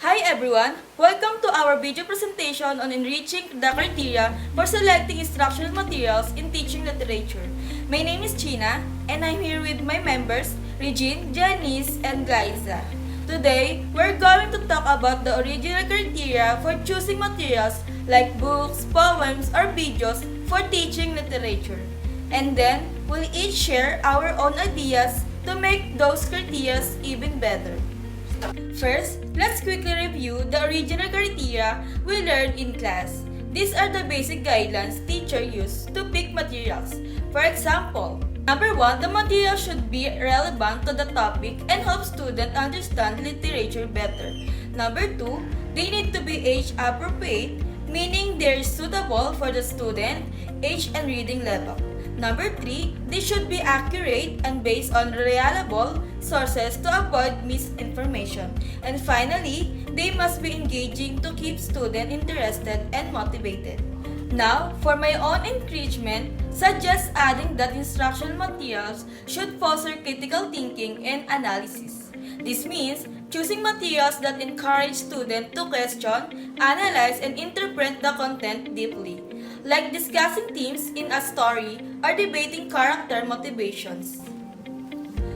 Hi everyone! Welcome to our video presentation on enriching the criteria for selecting instructional materials in teaching literature. My name is China and I'm here with my members, Regine, Janice, and Glyza. Today, we're going to talk about the original criteria for choosing materials like books, poems, or videos for teaching literature. And then, we'll each share our own ideas to make those criteria even better. First, let's quickly review the original criteria we learned in class. These are the basic guidelines teachers use to pick materials. For example, number 1, the material should be relevant to the topic and help students understand literature better. Number 2, they need to be age appropriate, meaning they're suitable for the student, age, and reading level. Number 3, they should be accurate and based on reliable sources to avoid misinformation. And finally, they must be engaging to keep students interested and motivated. Now, for my own encouragement, suggest adding that instructional materials should foster critical thinking and analysis. This means choosing materials that encourage students to question, analyze, and interpret the content deeply, like discussing themes in a story or debating character motivations.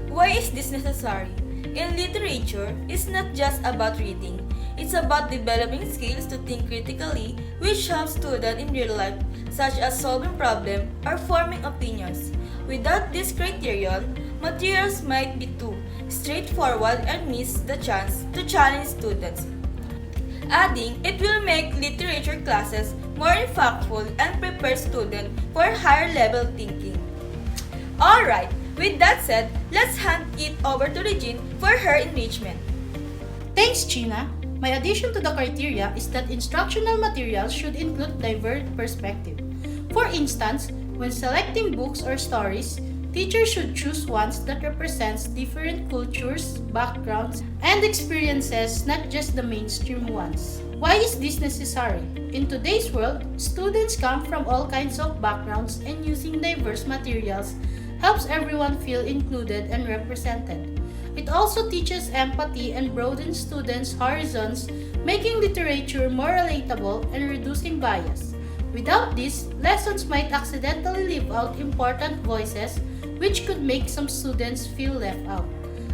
Why is this necessary? In literature, it's not just about reading. It's about developing skills to think critically, which helps students in real life, such as solving problems or forming opinions. Without this criterion, materials might be too straightforward and miss the chance to challenge students. Adding, it will make literature classes more impactful and prepare students for higher level thinking. Alright, with that said, let's hand it over to Regine for her enrichment. Thanks, China. My addition to the criteria is that instructional materials should include diverse perspectives. For instance, when selecting books or stories, teachers should choose ones that represents different cultures, backgrounds, and experiences, not just the mainstream ones. Why is this necessary? In today's world, students come from all kinds of backgrounds, and using diverse materials helps everyone feel included and represented. It also teaches empathy and broadens students' horizons, making literature more relatable and reducing bias. Without this, lessons might accidentally leave out important voices, which could make some students feel left out.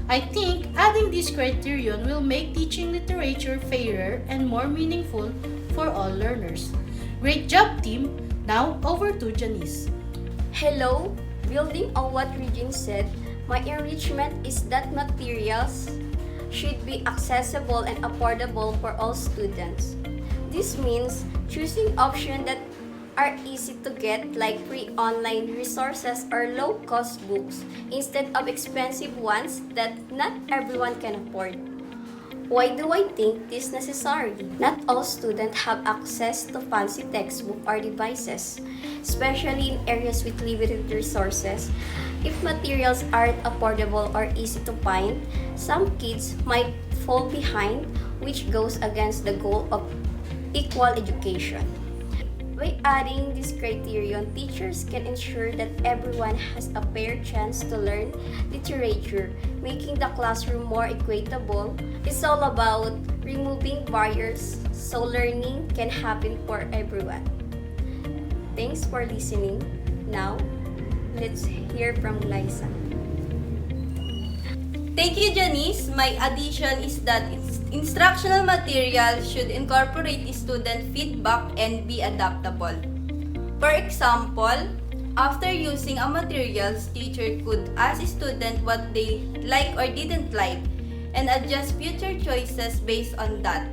I think adding this criterion will make teaching literature fairer and more meaningful for all learners. Great job, team! Now, over to Janice. Hello! Building on what Regine said, my enrichment is that materials should be accessible and affordable for all students. This means choosing options that are easy to get, like free online resources or low-cost books, instead of expensive ones that not everyone can afford. Why do I think this is necessary? Not all students have access to fancy textbooks or devices, especially in areas with limited resources. If materials aren't affordable or easy to find, some kids might fall behind, which goes against the goal of equal education. By adding this criterion, teachers can ensure that everyone has a fair chance to learn literature, making the classroom more equitable. It's all about removing barriers so learning can happen for everyone. Thanks for listening. Now, let's hear from Liza. Thank you, Janice. My addition is that instructional material should incorporate student feedback and be adaptable. For example, after using a materials, teacher could ask student what they like or didn't like and adjust future choices based on that.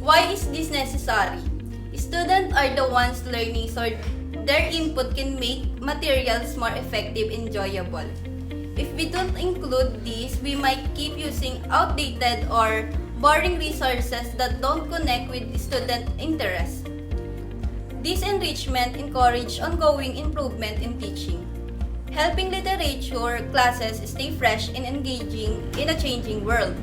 Why is this necessary? Students are the ones learning, so their input can make materials more effective and enjoyable. If we don't include these, we might keep using outdated or boring resources that don't connect with student interest. This enrichment encourages ongoing improvement in teaching, helping literature classes stay fresh and engaging in a changing world.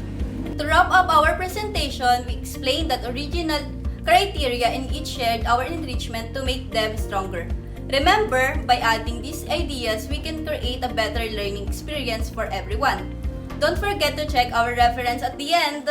To wrap up our presentation, we explained that original criteria and each shared our enrichment to make them stronger. Remember, by adding these ideas, we can create a better learning experience for everyone. Don't forget to check our reference at the end.